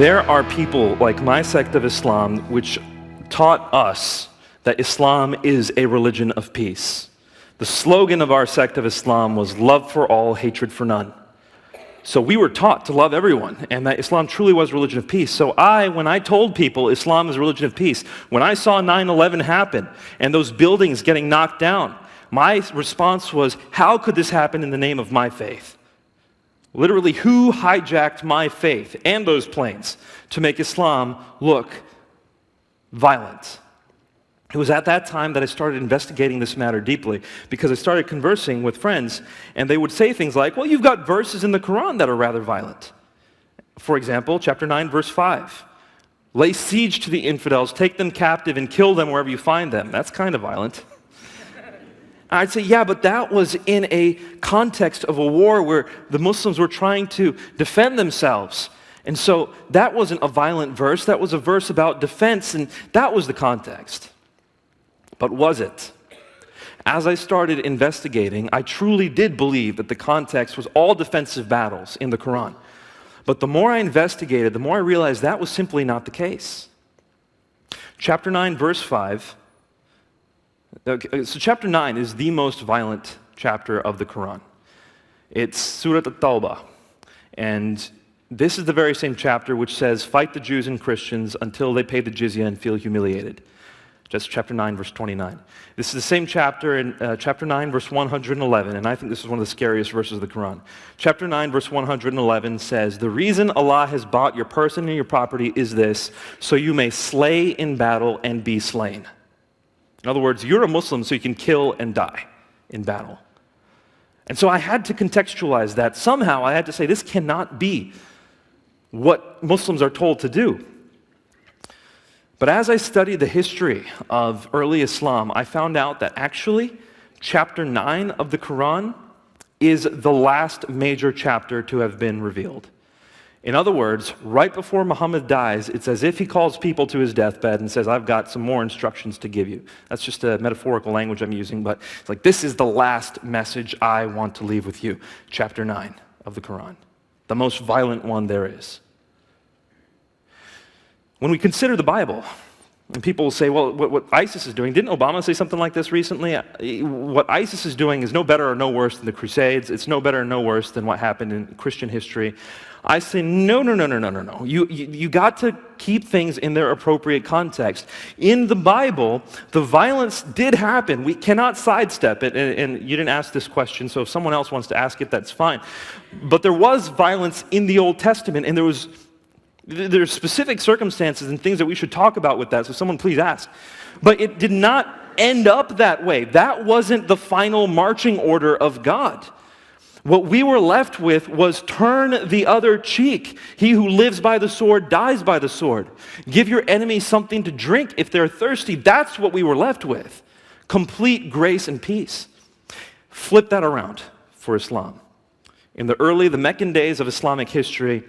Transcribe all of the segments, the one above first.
There are people like my sect of Islam which taught us that Islam is a religion of peace. The slogan of our sect of Islam was love for all, hatred for none. So we were taught to love everyone, and that Islam truly was a religion of peace. So when I told people Islam is a religion of peace, when I saw 9/11 happen and those buildings getting knocked down, my response was, how could this happen in the name of my faith? Literally, who hijacked my faith and those planes to make Islam look violent? It was at that time that I started investigating this matter deeply, because I started conversing with friends, and they would say things like, well, you've got verses in the Quran that are rather violent. For example, chapter 9, verse 5. Lay siege to the infidels, take them captive, and kill them wherever you find them. That's kind of violent. I'd say, yeah, but that was in a context of a war where the Muslims were trying to defend themselves. And so that wasn't a violent verse, that was a verse about defense, and that was the context. But was it? As I started investigating, I truly did believe that the context was all defensive battles in the Quran. But the more I investigated, the more I realized that was simply not the case. Chapter 9, verse 5. Okay, so chapter 9 is the most violent chapter of the Quran. It's Surah At-Tawbah. And this is the very same chapter which says, fight the Jews and Christians until they pay the jizya and feel humiliated. That's chapter 9, verse 29. This is the same chapter in chapter 9, verse 111, and I think this is one of the scariest verses of the Quran. Chapter 9, verse 111 says, the reason Allah has bought your person and your property is this, so you may slay in battle and be slain. In other words, you're a Muslim, so you can kill and die in battle. And so I had to contextualize that. Somehow I had to say, this cannot be what Muslims are told to do. But as I studied the history of early Islam, I found out that actually, chapter 9 of the Quran is the last major chapter to have been revealed. In other words, right before Muhammad dies, it's as if he calls people to his deathbed and says, I've got some more instructions to give you. That's just a metaphorical language I'm using, but it's like, this is the last message I want to leave with you. Chapter 9 of the Quran, the most violent one there is. When we consider the Bible, and people will say, well, what ISIS is doing, didn't Obama say something like this recently? What ISIS is doing is no better or no worse than the Crusades. It's no better or no worse than what happened in Christian history. I say, no. You got to keep things in their appropriate context. In the Bible, the violence did happen. We cannot sidestep it, and you didn't ask this question, so if someone else wants to ask it, that's fine. But there was violence in the Old Testament, and there's specific circumstances and things that we should talk about with that, so someone please ask. But it did not end up that way. That wasn't the final marching order of God. What we were left with was turn the other cheek. He who lives by the sword dies by the sword. Give your enemies something to drink if they're thirsty. That's what we were left with. Complete grace and peace. Flip that around for Islam. In the Meccan days of Islamic history,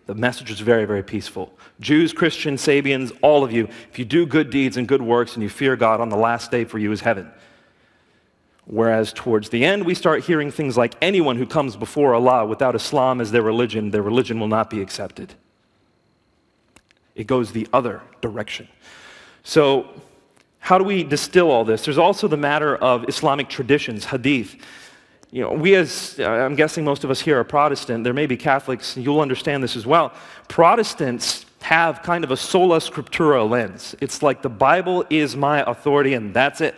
the message is very, very peaceful. Jews, Christians, Sabians, all of you, if you do good deeds and good works and you fear God, on the last day for you is heaven. Whereas towards the end, we start hearing things like, anyone who comes before Allah without Islam as their religion will not be accepted. It goes the other direction. So, how do we distill all this? There's also the matter of Islamic traditions, hadith. You know, I'm guessing most of us here are Protestant. There may be Catholics, you'll understand this as well. Protestants have kind of a sola scriptura lens. It's like the Bible is my authority and that's it.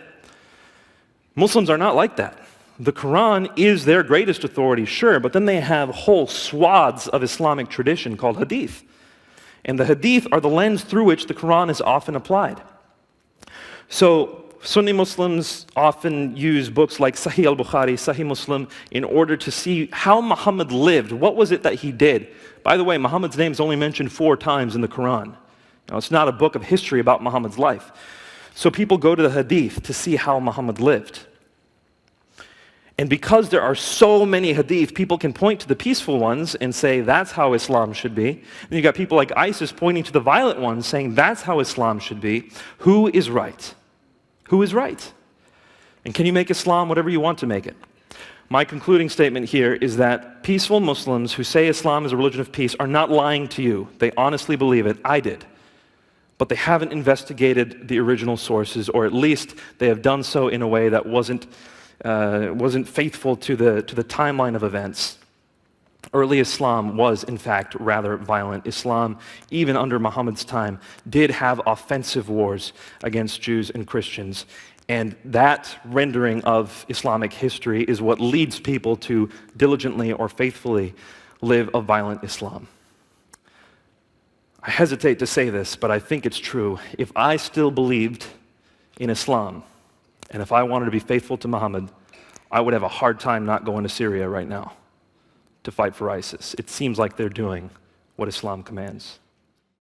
Muslims are not like that. The Quran is their greatest authority, sure, but then they have whole swaths of Islamic tradition called hadith. And the hadith are the lens through which the Quran is often applied. So Sunni Muslims often use books like Sahih al-Bukhari, Sahih Muslim, in order to see how Muhammad lived. What was it that he did? By the way, Muhammad's name is only mentioned 4 times in the Quran. Now, it's not a book of history about Muhammad's life. So people go to the hadith to see how Muhammad lived. And because there are so many hadith, people can point to the peaceful ones and say, that's how Islam should be. And you've got people like ISIS pointing to the violent ones, saying, that's how Islam should be. Who is right? Who is right? And can you make Islam whatever you want to make it? My concluding statement here is that peaceful Muslims who say Islam is a religion of peace are not lying to you. They honestly believe it. I did. But they haven't investigated the original sources, or at least they have done so in a way that wasn't faithful to the timeline of events. Early Islam was, in fact, rather violent. Islam, even under Muhammad's time, did have offensive wars against Jews and Christians. And that rendering of Islamic history is what leads people to diligently or faithfully live a violent Islam. I hesitate to say this, but I think it's true. If I still believed in Islam, and if I wanted to be faithful to Muhammad, I would have a hard time not going to Syria right now to fight for ISIS. It seems like they're doing what Islam commands.